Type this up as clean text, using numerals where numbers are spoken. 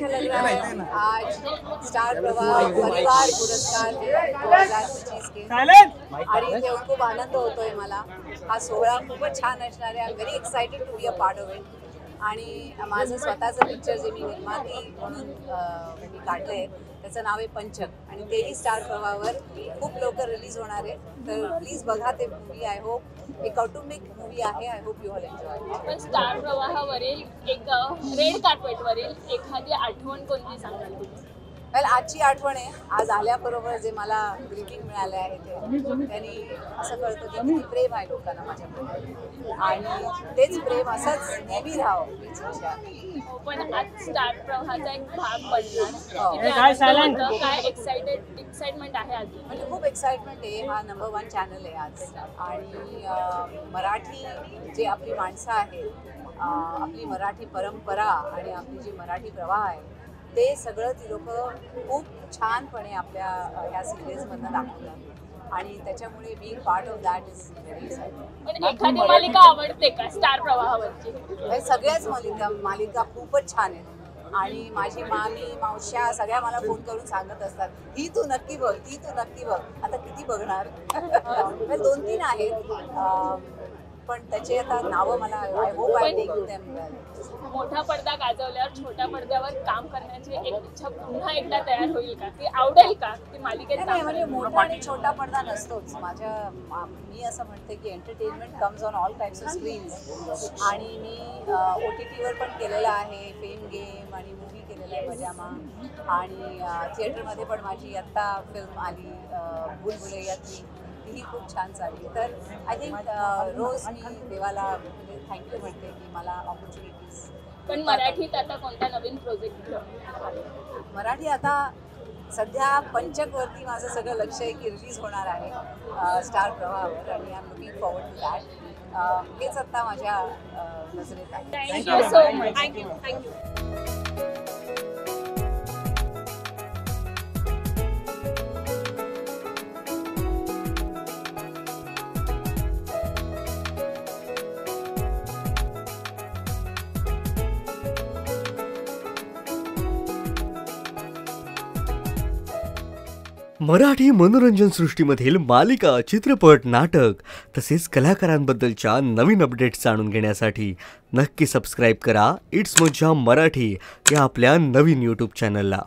अच्छा लग रहा है आज स्टार प्रवाह परिवार पुरस्कार 2025 के आणि इथे खूप आनंद होतोय मला। हा सोहळा खूपच छान असणार आहे। I am very excited to be a part of it. आणि माझं स्वतःचं पिक्चर जे मी निर्माती म्हणून मी काढलंय त्याचं नाव आहे पंचक आणि तेही स्टार प्रवाहावर खूप लवकर रिलीज होणार आहे। तर प्लीज बघा ते मूवी। आय होप एक कौटुंबिक मूवी आहे। I hope you all enjoy. पण स्टार प्रवाहावरील एक रेड कार्पेटवरील एखादी आठवण कोणती सांगाल तुम्ही? वेल आजची आठवण आहे। आज आल्याबरोबर जे मला ग्रीटिंग मिळाले आहे त्यांनी असं कळतं की किती प्रेम आहे लोकांना माझ्याकडे आणि तेच प्रेम असंच नेहमी राहावं। पण आज स्टार प्रवाहाचा एक भाग बनणार काय एक्साइटमेंट आहे आज? म्हणजे खूप एक्साइटमेंट आहे। हा नंबर 1 चॅनल आहे आज आणि मराठी जे आपली माणसं आहेत आपली मराठी परंपरा आणि आपली जी मराठी प्रवाह आहे ते सगळं ती लोक खूप छानपणे आपल्या ह्या सिरियल्समधनं दाखवतात आणि त्याच्यामुळे being part of that is very exciting. पण एखादी मालिका आवडते का स्टार प्रवाहावरची? सगळ्याच मालिका खूपच छान आहेत आणि माझी मामी मावश्या सगळ्या मला फोन करून सांगत असतात ही तू नक्की बघ, ती तू नक्की बघ। आता किती बघणार 2-3 आहेत पण त्याचे आता नावं मला I hope I take them well. मोठा पडदा गाजवल्यावर छोट्या पडद्यावर काम करण्याची एक इच्छा पुन्हा एकदा तयार होईल का? ती आवडेल का ती मालिकेत? नाही म्हणजे मोठा आणि छोटा पडदा नसतोच। मी असं म्हणते की entertainment comes on all types of screens आणि मी OTT वर पण केलेलं आहे। फेम गेम आणि मूवी केलेला आहे पजामा आणि थिएटरमध्ये पण माझी आत्ता फिल्म आली भूलभुलैया 3 ही खूप छान चालली। तर आय थिंक रोज मी देवाला थँक्यू म्हणते की मला ऑपॉर्च्युनिटीज। पण मराठीत आता कोणता नवीन प्रोजेक्ट? मराठी आता सध्या पंचकवरती माझं सगळं लक्ष आहे की रिलीज होणार आहे स्टार प्रवाहावर आणि I am looking forward to that. हेच आता माझ्या नजरेत आहे। Thank you so much. Thank you. Marathi मनोरंजन सृष्टीमधील मालिका, चित्रपट, नाटक तसेच कलाकारांबद्दलच्या नवीन अपडेट्स जाणून घेण्यासाठी नक्की सबस्क्राईब करा इट्स मज्जा मराठी या आपल्या नवीन YouTube चॅनलला।